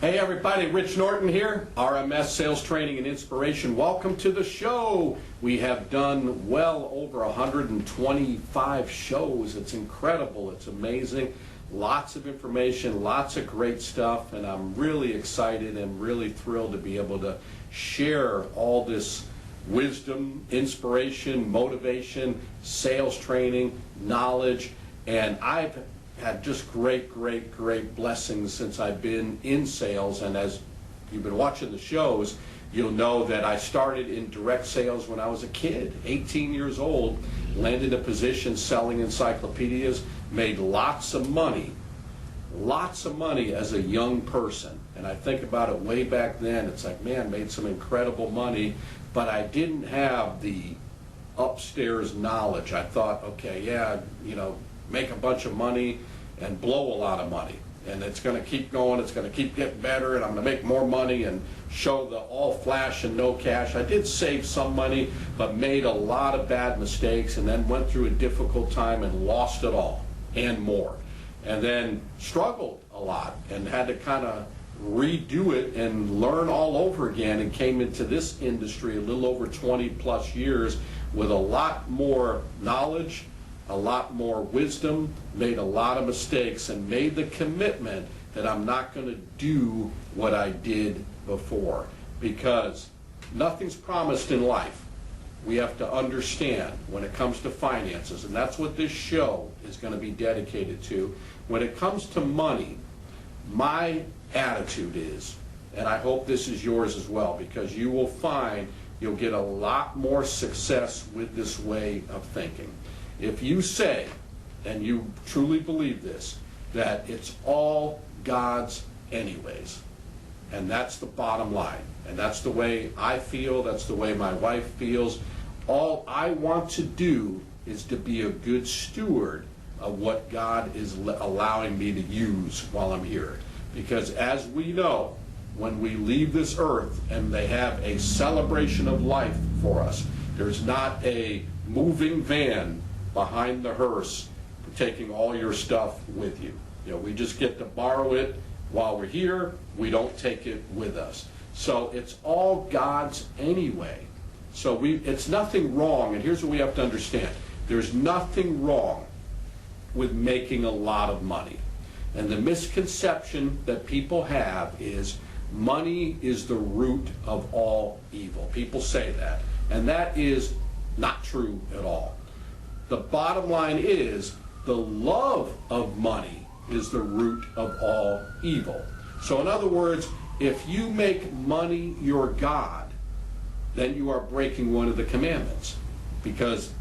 Hey everybody, Rich Norton here, RMS Sales Training and Inspiration. Welcome to the show. We have done well over 125 shows. It's incredible. It's amazing. Lots of information, lots of great stuff, and I'm really excited and really thrilled to be able to share all this wisdom, inspiration, motivation, sales training, knowledge, and I've had just great blessings since I've been in sales. And as you've been watching the shows, you'll know that I started in direct sales when I was a kid, 18 years old, landed a position selling encyclopedias, made lots of money as a young person. And I think about it way back then, it's like, man, made some incredible money, but I didn't have the upstairs knowledge. I thought, okay, yeah, make a bunch of money and blow a lot of money, and it's going to keep going, it's going to keep getting better, and I'm going to make more money and show the all flash and no cash. I did save some money, but made a lot of bad mistakes, and then went through a difficult time and lost it all and more, and then struggled a lot and had to kind of redo it and learn all over again, and came into this industry a little over 20 plus years with a lot more knowledge, a lot more wisdom, made a lot of mistakes, and made the commitment that I'm not going to do what I did before, because nothing's promised in life. We have to understand when it comes to finances, and that's what this show is going to be dedicated to. When it comes to money, my attitude is, and I hope this is yours as well, because you will find you'll get a lot more success with this way of thinking. If you say, and you truly believe this, that it's all God's anyways, and that's the bottom line, and that's the way I feel, that's the way my wife feels, all I want to do is to be a good steward of what God is allowing me to use while I'm here. Because as we know, when we leave this earth and they have a celebration of life for us, there's not a moving van behind the hearse taking all your stuff with you. We just get to borrow it while we're here. We don't take it with us. So it's all God's anyway. So it's nothing wrong, and here's what we have to understand. There's nothing wrong with making a lot of money. And the misconception that people have is money is the root of all evil. People say that, and that is not true at all. The bottom line is the love of money is the root of all evil. So in other words, if you make money your God, then you are breaking one of the commandments. Because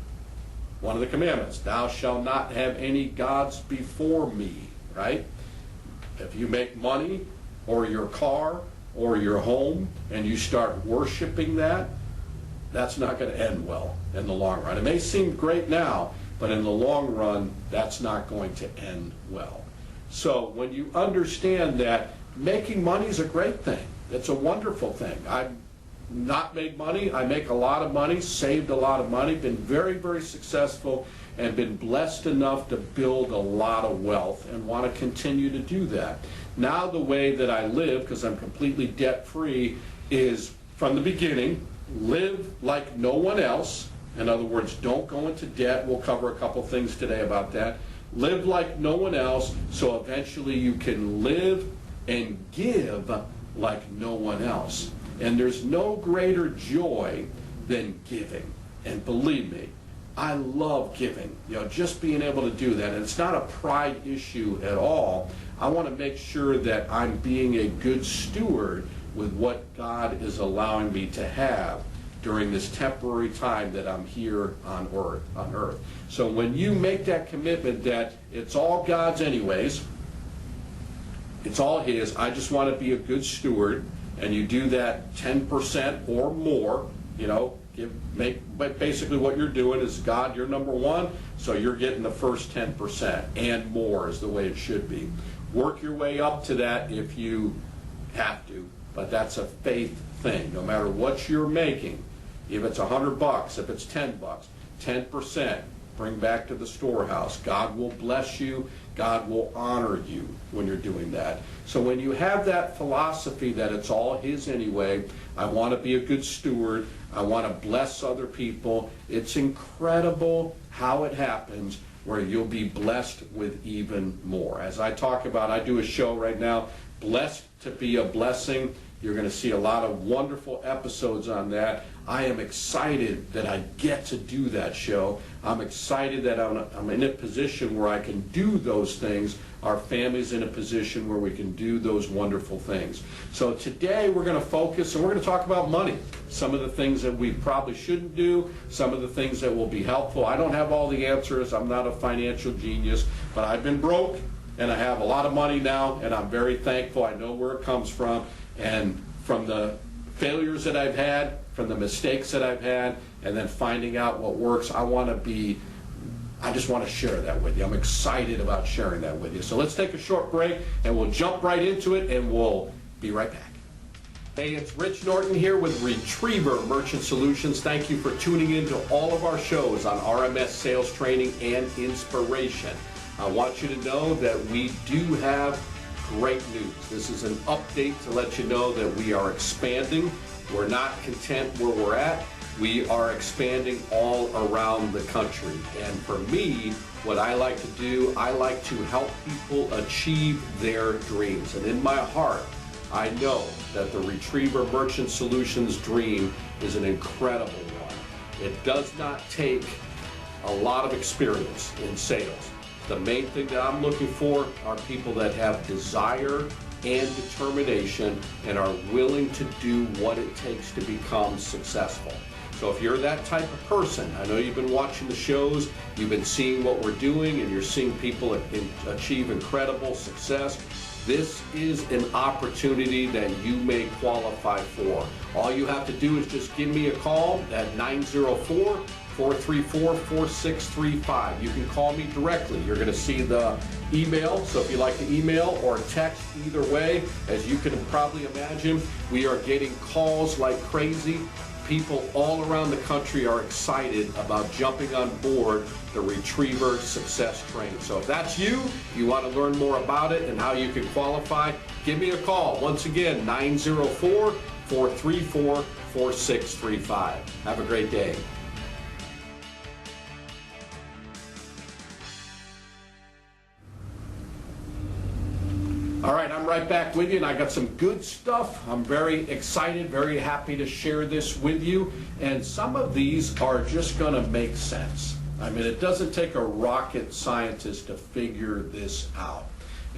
one of the commandments, thou shalt not have any gods before me, right? If you make money or your car or your home and you start worshiping that, that's not going to end well in the long run. It may seem great now, but in the long run, that's not going to end well. So when you understand that making money is a great thing, it's a wonderful thing. I've not made money, I make a lot of money, saved a lot of money, been very successful, and been blessed enough to build a lot of wealth and want to continue to do that. Now the way that I live, because I'm completely debt-free, is from the beginning, live like no one else. In other words, don't go into debt. We'll cover a couple things today about that. Live like no one else, so eventually you can live and give like no one else. And there's no greater joy than giving. And believe me, I love giving. Just being able to do that. And it's not a pride issue at all. I want to make sure that I'm being a good steward with what God is allowing me to have during this temporary time that I'm here on earth. So when you make that commitment that it's all God's anyways, it's all His, I just want to be a good steward, and you do that 10% or more, basically what you're doing is, God, you're number one, so you're getting the first 10% and more is the way it should be. Work your way up to that if you have to, but that's a faith thing. No matter what you're making, if it's $100, if it's $10, 10%, bring back to the storehouse. God will bless you. God will honor you when you're doing that. So when you have that philosophy that it's all His anyway, I want to be a good steward, I want to bless other people, it's incredible how it happens where you'll be blessed with even more. As I talk about, I do a show right now, Blessed to be a Blessing. You're going to see a lot of wonderful episodes on that. I am excited that I get to do that show. I'm excited that I'm in a position where I can do those things. Our family's in a position where we can do those wonderful things. So today we're going to focus and we're going to talk about money. Some of the things that we probably shouldn't do, some of the things that will be helpful. I don't have all the answers. I'm not a financial genius, but I've been broke and I have a lot of money now, and I'm very thankful. I know where it comes from. And from the failures that I've had, from the mistakes that I've had, and then finding out what works, I just want to share that with you. I'm excited about sharing that with you. So let's take a short break, and we'll jump right into it, and we'll be right back. Hey, it's Rich Norton here with Retriever Merchant Solutions. Thank you for tuning in to all of our shows on RMS Sales Training and Inspiration. I want you to know that we do have great news. This is an update to let you know that we are expanding. We're not content where we're at. We are expanding all around the country. And for me, what I like to do, I like to help people achieve their dreams. And in my heart, I know that the Retriever Merchant Solutions dream is an incredible one. It does not take a lot of experience in sales. The main thing that I'm looking for are people that have desire and determination and are willing to do what it takes to become successful. So if you're that type of person, I know you've been watching the shows, you've been seeing what we're doing, and you're seeing people achieve incredible success. This is an opportunity that you may qualify for. All you have to do is just give me a call at 904-434-4635. You can call me directly. You're going to see the email, so if you like to email or text, either way, as you can probably imagine, we are getting calls like crazy. People all around the country are excited about jumping on board the Retriever Success Train. So if that's you, you want to learn more about it and how you can qualify, give me a call. Once again, 904-434-4635. Have a great day. All right, I'm right back with you, and I got some good stuff. I'm very excited, very happy to share this with you. And some of these are just going to make sense. I mean, it doesn't take a rocket scientist to figure this out.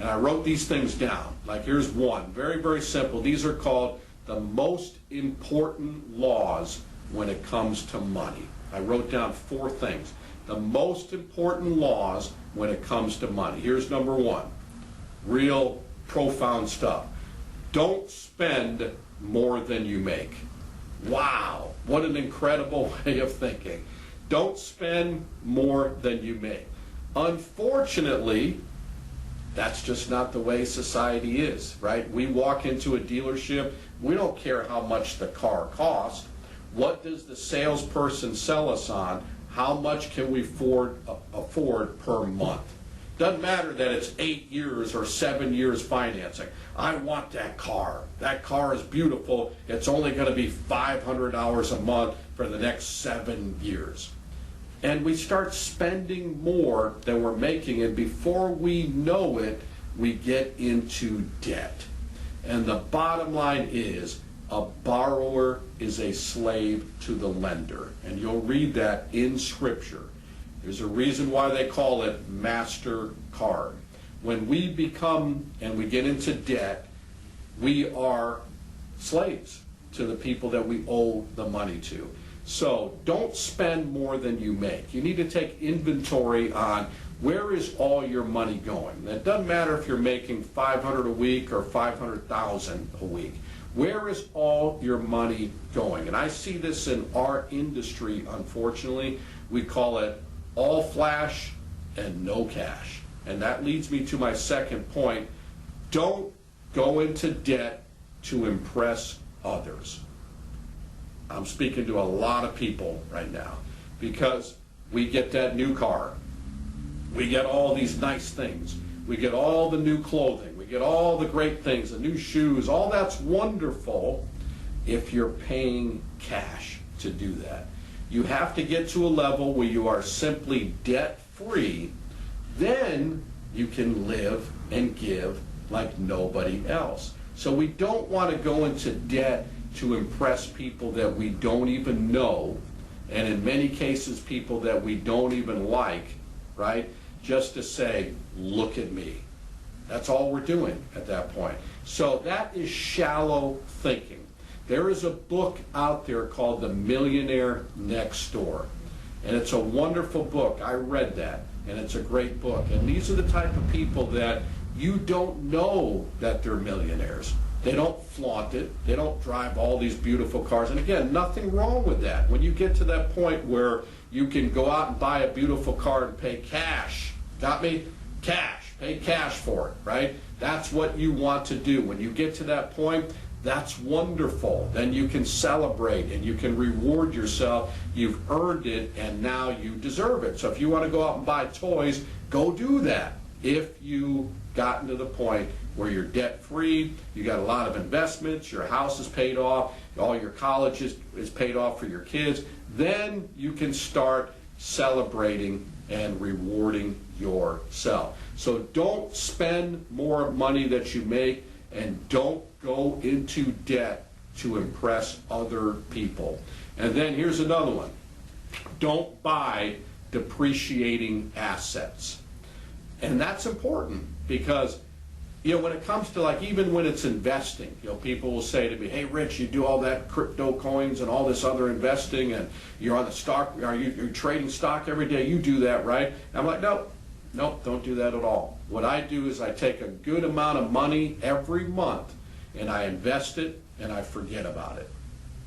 And I wrote these things down. Like, here's one, very, very simple. These are called the most important laws when it comes to money. I wrote down 4 things. The most important laws when it comes to money. Here's number 1. Real profound stuff. Don't spend more than you make. Wow, what an incredible way of thinking. Don't spend more than you make. Unfortunately, that's just not the way society is, right? We walk into a dealership, we don't care how much the car costs. What does the salesperson sell us on? How much can we afford per month? Doesn't matter that it's 8 years or 7 years financing. I want that car. That car is beautiful. It's only going to be $500 a month for the next 7 years. And we start spending more than we're making, and before we know it, we get into debt. And the bottom line is, a borrower is a slave to the lender. And you'll read that in Scripture. There's a reason why they call it MasterCard. When we become and we get into debt, we are slaves to the people that we owe the money to. So don't spend more than you make. You need to take inventory on where is all your money going. It doesn't matter if you're making $500 a week or $500,000 a week. Where is all your money going? And I see this in our industry, unfortunately. We call it all flash and no cash. And that leads me to my second point. Don't go into debt to impress others. I'm speaking to a lot of people right now, because we get that new car. We get all these nice things. We get all the new clothing. We get all the great things, the new shoes. All that's wonderful if you're paying cash to do that. You have to get to a level where you are simply debt-free. Then you can live and give like nobody else. So we don't want to go into debt to impress people that we don't even know, and in many cases people that we don't even like, right? Just to say, look at me. That's all we're doing at that point. So that is shallow thinking. There is a book out there called The Millionaire Next Door, and it's a wonderful book. I read that, and it's a great book. And these are the type of people that you don't know that they're millionaires. They don't flaunt it. They don't drive all these beautiful cars. And again, nothing wrong with that. When you get to that point where you can go out and buy a beautiful car and pay cash, got me? Cash. Pay cash for it, right? That's what you want to do. When you get to that point, that's wonderful. Then you can celebrate and you can reward yourself. You've earned it and now you deserve it. So if you want to go out and buy toys, go do that. If you gotten to the point where you're debt-free, you got a lot of investments, your house is paid off, all your college is paid off for your kids, then you can start celebrating and rewarding yourself. So don't spend more money that you make, and don't go into debt to impress other people. And then here's another one. Don't buy depreciating assets. And that's important because, you know, when it comes to, like, even when it's investing, you know, people will say to me, hey, Rich, you do all that crypto coins and all this other investing, and you're on the stock, you're trading stock every day, you do that, right? And I'm like, nope, don't do that at all. What I do is I take a good amount of money every month and I invest it and I forget about it.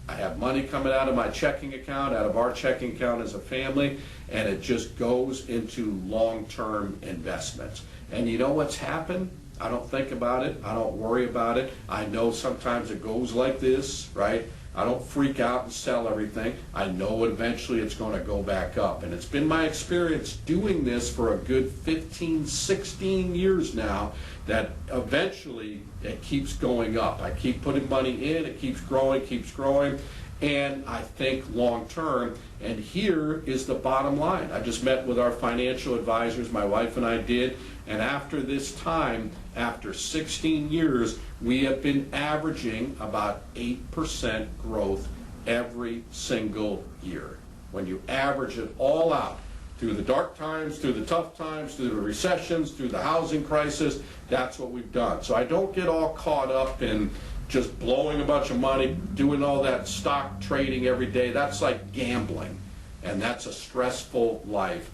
I have money coming out of my checking account, out of our checking account as a family, and it just goes into long-term investments. And you know what's happened? I don't think about it. I don't worry about it. I know sometimes it goes like this, right? I don't freak out and sell everything. I know eventually it's going to go back up. And it's been my experience doing this for a good 15, 16 years now that eventually it keeps going up. I keep putting money in, it keeps growing, and I think long term. And here is the bottom line. I just met with our financial advisors, my wife and I did, and after this time, after 16 years, we have been averaging about 8% growth every single year. When you average it all out, through the dark times, through the tough times, through the recessions, through the housing crisis, that's what we've done. So I don't get all caught up in just blowing a bunch of money, doing all that stock trading every day. That's like gambling, and that's a stressful life.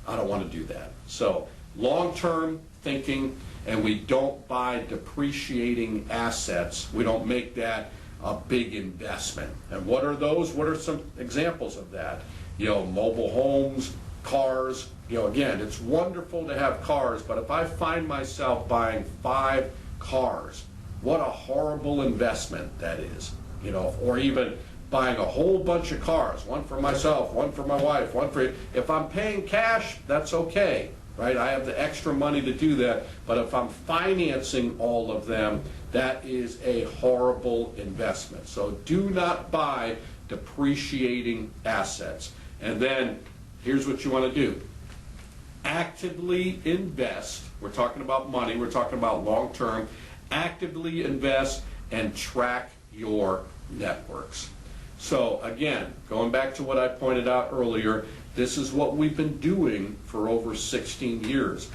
I don't want to do that. So long-term thinking, and we don't buy depreciating assets. We don't make that a big investment. And what are those? What are some examples of that? You know, mobile homes, cars. You know, again, it's wonderful to have cars, but if I find myself buying 5 cars, what a horrible investment that is. You know, or even buying a whole bunch of cars, one for myself, one for my wife, one for, if I'm paying cash, that's okay. Right? I have the extra money to do that, but if I'm financing all of them, that is a horrible investment. So do not buy depreciating assets. And then here's what you want to do. Actively invest. We're talking about money. We're talking about long term. Actively invest and track your networks. So again, going back to what I pointed out earlier, this is what we've been doing for over 16 years.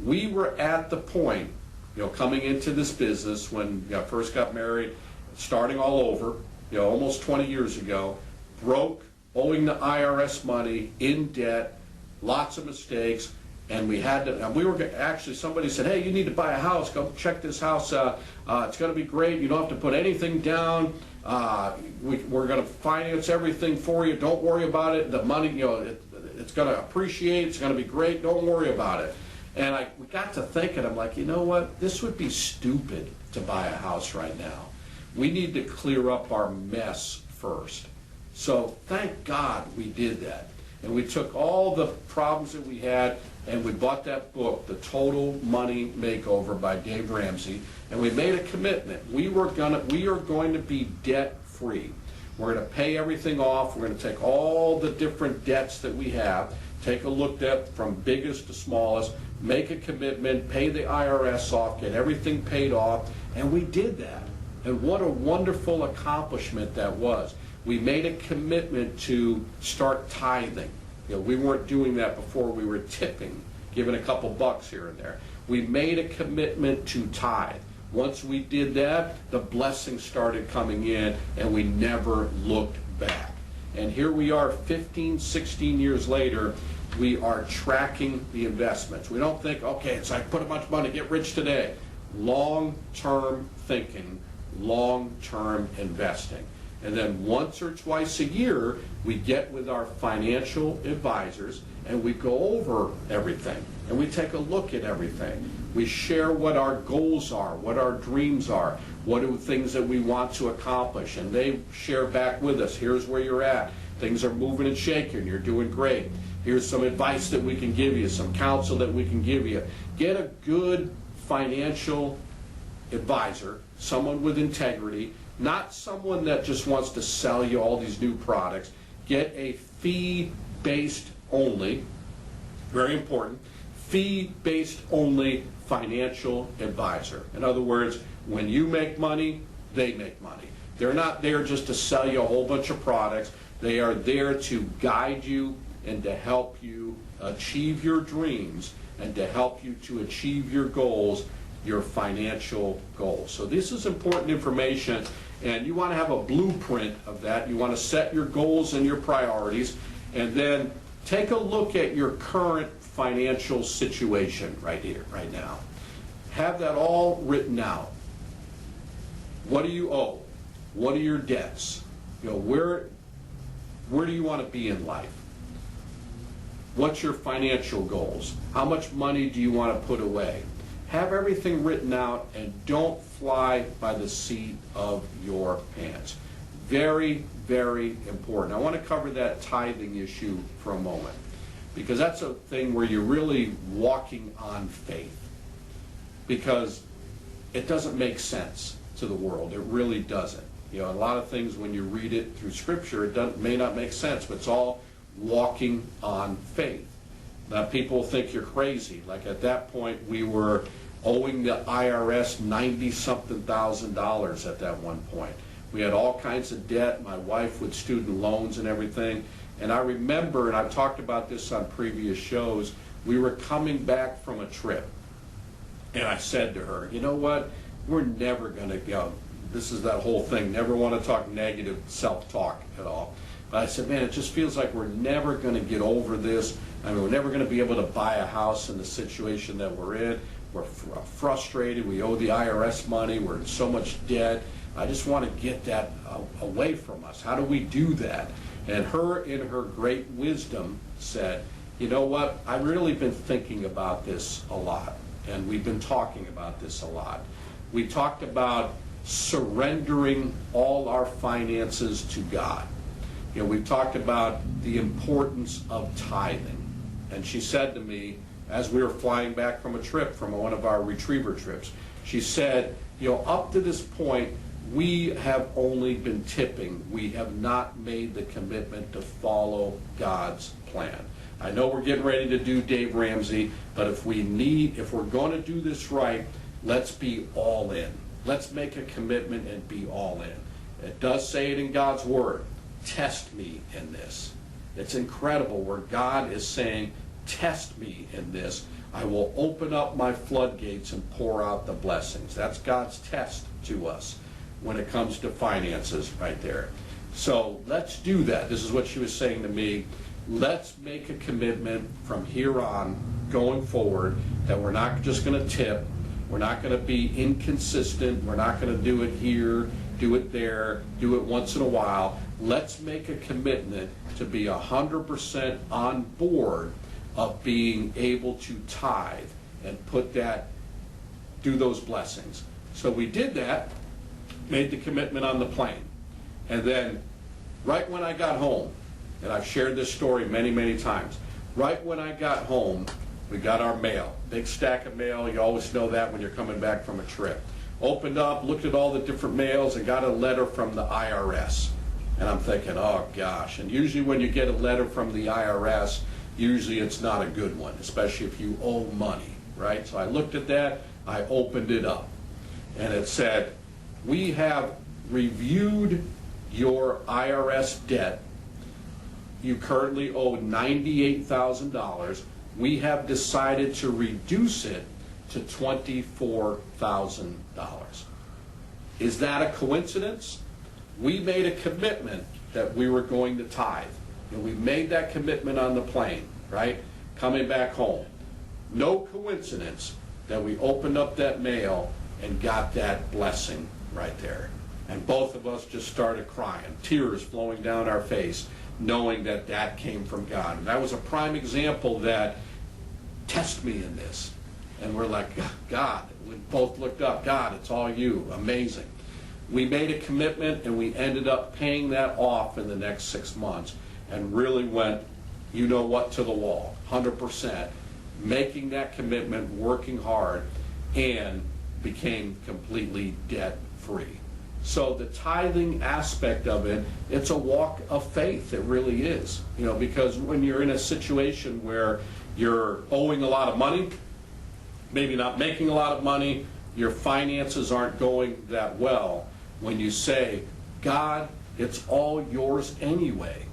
We were at the point, you know, coming into this business when I first got married, starting all over, you know, almost 20 years ago, broke, owing the IRS money, in debt, lots of mistakes, and we had to, and we were actually, somebody said, hey, you need to buy a house, go check this house out, it's going to be great, you don't have to put anything down, we're going to finance everything for you, don't worry about it, the money, you know, it's going to appreciate, it's going to be great, don't worry about it. And we got to thinking, I'm like, you know what, this would be stupid to buy a house right now. We need to clear up our mess first. So thank God we did that. And we took all the problems that we had and we bought that book, The Total Money Makeover by Dave Ramsey, and we made a commitment. We are going to be debt-free. We're going to pay everything off. We're going to take all the different debts that we have, take a look at from biggest to smallest, make a commitment, pay the IRS off, get everything paid off, and we did that. And what a wonderful accomplishment that was. We made a commitment to start tithing. We weren't doing that before. We were tipping, giving a couple bucks here and there. We made a commitment to tithe. Once we did that, the blessings started coming in, and we never looked back. And here we are 15, 16 years later, we are tracking the investments. We don't think, okay, it's like put a bunch of money, get rich today. Long-term thinking, long-term investing. And then once or twice a year, we get with our financial advisors and we go over everything. And we take a look at everything. We share what our goals are, what our dreams are, what are things that we want to accomplish. And they share back with us, here's where you're at. Things are moving and shaking, you're doing great. Here's some advice that we can give you, some counsel that we can give you. Get a good financial advisor, someone with integrity, not someone that just wants to sell you all these new products. Get a fee-based only, very important, fee-based only financial advisor. In other words, when you make money, they make money. They're not there just to sell you a whole bunch of products. They are there to guide you and to help you achieve your dreams and to help you to achieve your goals, your financial goals. So this is important information, and you want to have a blueprint of that. You want to set your goals and your priorities, and then take a look at your current financial situation right here, right now. Have that all written out. What do you owe? What are your debts? Where do you want to be in life? What's your financial goals? How much money do you want to put away? Have everything written out and don't fly by the seat of your pants. Very, very important. I want to cover that tithing issue for a moment because that's a thing where you're really walking on faith because it doesn't make sense to the world. It really doesn't. A lot of things when you read it through Scripture, it may not make sense, but it's all walking on faith. Now, people think you're crazy. Like at that point, we were owing the IRS $90-something thousand at that one point. We had all kinds of debt, my wife with student loans and everything. And I remember, and I've talked about this on previous shows, we were coming back from a trip. And I said to her, you know what, we're never going to go. This is that whole thing, never want to talk negative self-talk at all. But I said, man, it just feels like we're never going to get over this. I mean, we're never going to be able to buy a house in the situation that we're in. We're frustrated. We owe the IRS money. We're in so much debt. I just want to get that away from us. How do we do that? And her, in her great wisdom, said, you know what? I've really been thinking about this a lot. And we've been talking about this a lot. We talked about surrendering all our finances to God. We've talked about the importance of tithing. And she said to me, as we were flying back from a trip, from one of our retriever trips, she said, up to this point, we have only been tipping. We have not made the commitment to follow God's plan. I know we're getting ready to do Dave Ramsey, but if we're going to do this right, let's be all in. Let's make a commitment and be all in. It does say it in God's Word. Test me in this. It's incredible where God is saying, test me in this. I will open up my floodgates and pour out the blessings. That's God's test to us when it comes to finances right there. So let's do that. This is what she was saying to me. Let's make a commitment from here on, going forward, that we're not just going to tip. We're not going to be inconsistent. We're not going to do it here, do it there, do it once in a while. Let's make a commitment to be 100% on board of being able to tithe and do those blessings. So we did that, made the commitment on the plane. And then right when I got home, and I've shared this story many, many times. Right when I got home, we got our mail. Big stack of mail. You always know that when you're coming back from a trip. Opened up, looked at all the different mails, and got a letter from the IRS. And I'm thinking, oh gosh. And usually when you get a letter from the IRS, usually it's not a good one, especially if you owe money, right? So I looked at that, I opened it up, and it said, we have reviewed your IRS debt. You currently owe $98,000. We have decided to reduce it to $24,000. Is that a coincidence? We made a commitment that we were going to tithe. And we made that commitment on the plane, right? Coming back home. No coincidence that we opened up that mail and got that blessing right there. And both of us just started crying, tears flowing down our face, knowing that that came from God. And that was a prime example that, test me in this. And we're like, God, we both looked up, God, it's all you, amazing. We made a commitment and we ended up paying that off in the next 6 months and really went, you know what, to the wall, 100%, making that commitment, working hard, and became completely debt-free. So the tithing aspect of it, it's a walk of faith, it really is. You know, because when you're in a situation where you're owing a lot of money, maybe not making a lot of money, your finances aren't going that well, when you say, God, it's all yours anyway.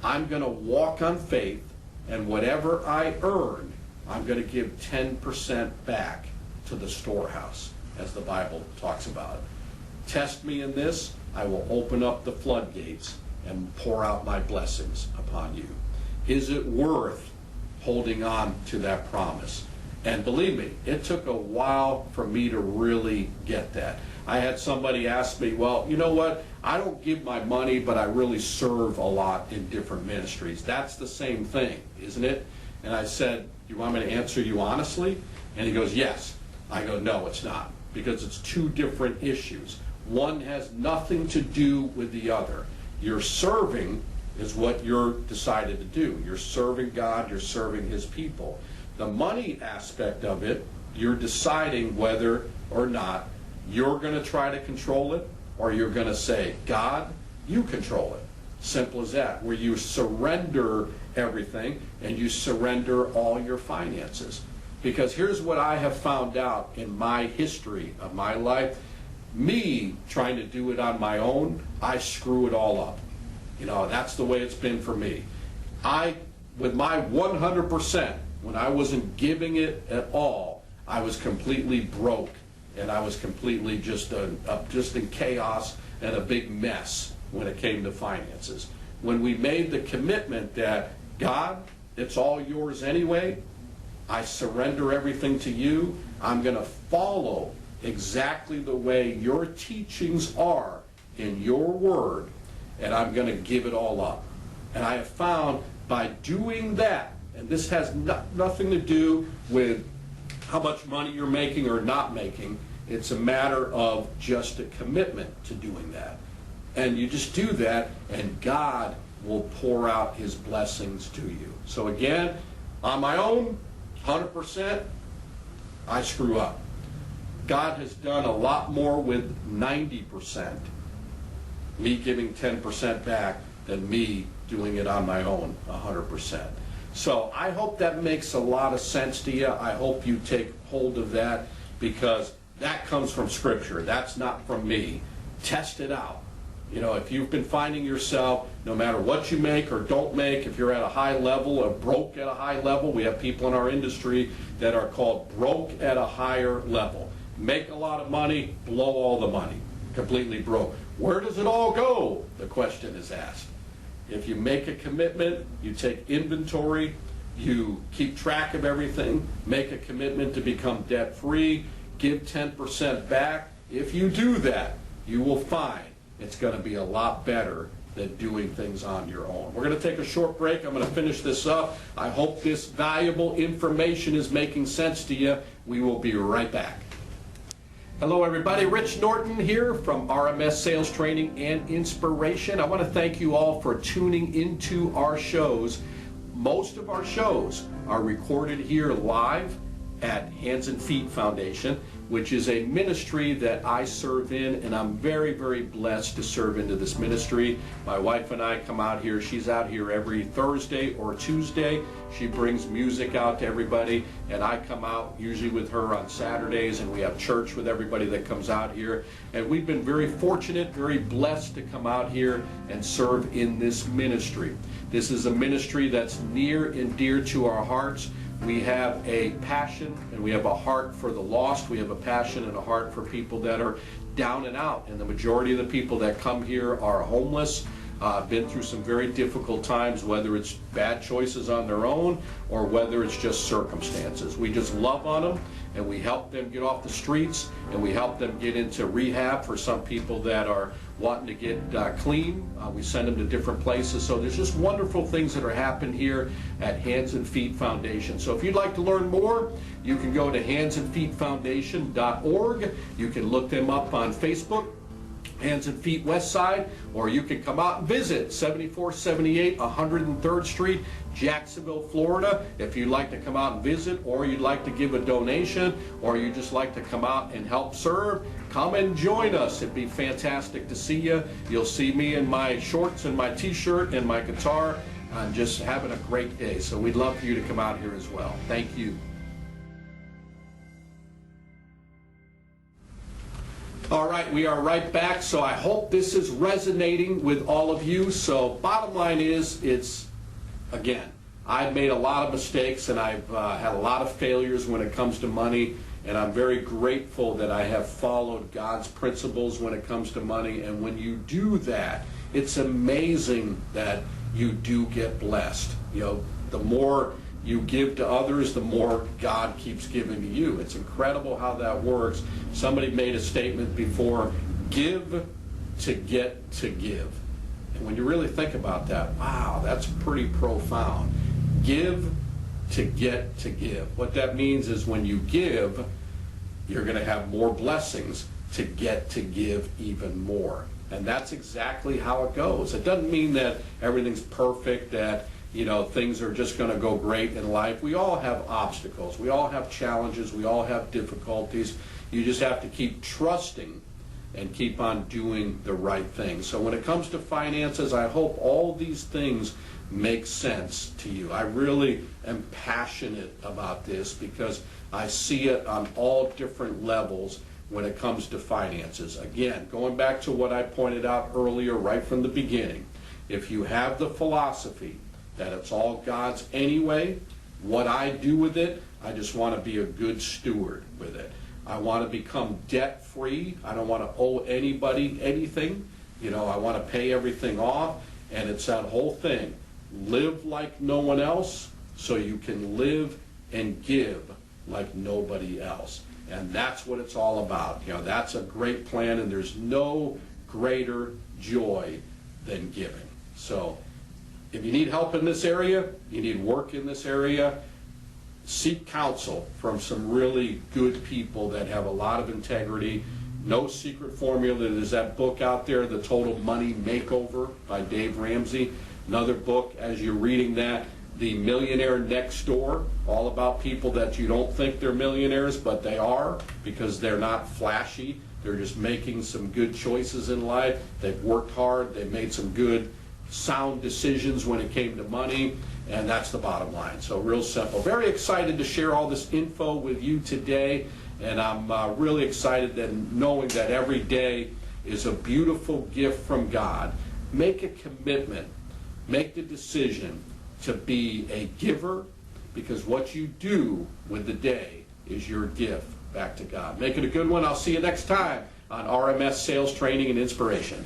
I'm going to walk on faith, and whatever I earn, I'm going to give 10% back to the storehouse, as the Bible talks about it. Test me in this, I will open up the floodgates and pour out my blessings upon you. Is it worth holding on to that promise? And believe me, it took a while for me to really get that. I had somebody ask me, well, you know what, I don't give my money, but I really serve a lot in different ministries. That's the same thing, isn't it? And I said, you want me to answer you honestly? And he goes, yes. I go, no, it's not, because it's two different issues. One has nothing to do with the other. Your serving is what you're decided to do. You're serving God, you're serving His people. The money aspect of it, you're deciding whether or not you're going to try to control it or you're going to say, God, you control it. Simple as that, where you surrender everything and you surrender all your finances. Because here's what I have found out in my history of my life. Me trying to do it on my own, I screw it all up. You know, that's the way it's been for me. With my 100%, when I wasn't giving it at all, I was completely broke, and I was completely just in chaos and a big mess when it came to finances. When we made the commitment that, God, it's all yours anyway, I surrender everything to you, I'm going to follow exactly the way your teachings are in your word, and I'm going to give it all up. And I have found by doing that, and this has nothing to do with how much money you're making or not making, it's a matter of just a commitment to doing that. And you just do that, and God will pour out His blessings to you. So again, on my own, 100%, I screw up. God has done a lot more with 90%, me giving 10% back, than me doing it on my own 100%. So I hope that makes a lot of sense to you. I hope you take hold of that, because that comes from Scripture. That's not from me. Test it out. You know, if you've been finding yourself, no matter what you make or don't make, if you're at a high level or broke at a high level, we have people in our industry that are called broke at a higher level. Make a lot of money, blow all the money, completely broke. Where does it all go? The question is asked. If you make a commitment, you take inventory, you keep track of everything, make a commitment to become debt-free, give 10% back. If you do that, you will find it's going to be a lot better than doing things on your own. We're going to take a short break. I'm going to finish this up. I hope this valuable information is making sense to you. We will be right back. Hello everybody, Rich Norton here from RMS Sales Training and Inspiration. I want to thank you all for tuning into our shows. Most of our shows are recorded here live at Hands and Feet Foundation, which is a ministry that I serve in, and I'm very, very blessed to serve into this ministry. My wife and I come out here. She's out here every Thursday or Tuesday. She brings music out to everybody, and I come out usually with her on Saturdays, and we have church with everybody that comes out here. And we've been very fortunate, very blessed to come out here and serve in this ministry. This is a ministry that's near and dear to our hearts. We have a passion and we have a heart for the lost. We have a passion and a heart for people that are down and out. And the majority of the people that come here are homeless, been through some very difficult times, whether it's bad choices on their own or whether it's just circumstances. We just love on them, and we help them get off the streets, and we help them get into rehab for some people that are wanting to get clean. We send them to different places. So there's just wonderful things that are happening here at Hands and Feet Foundation. So if you'd like to learn more, you can go to handsandfeetfoundation.org. You can look them up on Facebook, Hands and Feet Westside, or you can come out and visit 7478 103rd Street, Jacksonville, Florida. If you'd like to come out and visit, or you'd like to give a donation, or you just like to come out and help serve, come and join us. It'd be fantastic to see you. You'll see me in my shorts and my t-shirt and my guitar. I'm just having a great day. So we'd love for you to come out here as well. Thank you. All right, we are right back, so I hope this is resonating with all of you. So bottom line is, again, I've made a lot of mistakes, and I've had a lot of failures when it comes to money, and I'm very grateful that I have followed God's principles when it comes to money. And when you do that, it's amazing that you do get blessed. You know, the more you give to others, the more God keeps giving to you. It's incredible how that works. Somebody made a statement before, give to get to give. And when you really think about that, wow, that's pretty profound. Give to get to give. What that means is when you give, you're going to have more blessings to get to give even more. And that's exactly how it goes. It doesn't mean that everything's perfect, that things are just going to go great in life. We all have obstacles. We all have challenges. We all have difficulties. You just have to keep trusting and keep on doing the right thing. So when it comes to finances, I hope all these things make sense to you. I really am passionate about this because I see it on all different levels when it comes to finances. Again, going back to what I pointed out earlier right from the beginning, if you have the philosophy that it's all God's anyway, what I do with it, I just want to be a good steward with it. I want to become debt-free. I don't want to owe anybody anything. I want to pay everything off, and it's that whole thing. Live like no one else so you can live and give like nobody else. And that's what it's all about. That's a great plan, and there's no greater joy than giving. So if you need help in this area, you need work in this area, seek counsel from some really good people that have a lot of integrity. No secret formula. There's that book out there, The Total Money Makeover by Dave Ramsey. Another book, as you're reading that, The Millionaire Next Door, all about people that you don't think they're millionaires, but they are, because they're not flashy. They're just making some good choices in life. They've worked hard. They've made some good sound decisions when it came to money, and that's the bottom line. So real simple. Very excited to share all this info with you today, and I'm really excited that knowing that every day is a beautiful gift from God. Make a commitment. Make the decision to be a giver, because what you do with the day is your gift back to God. Make it a good one. I'll see you next time on RMS Sales Training and Inspiration.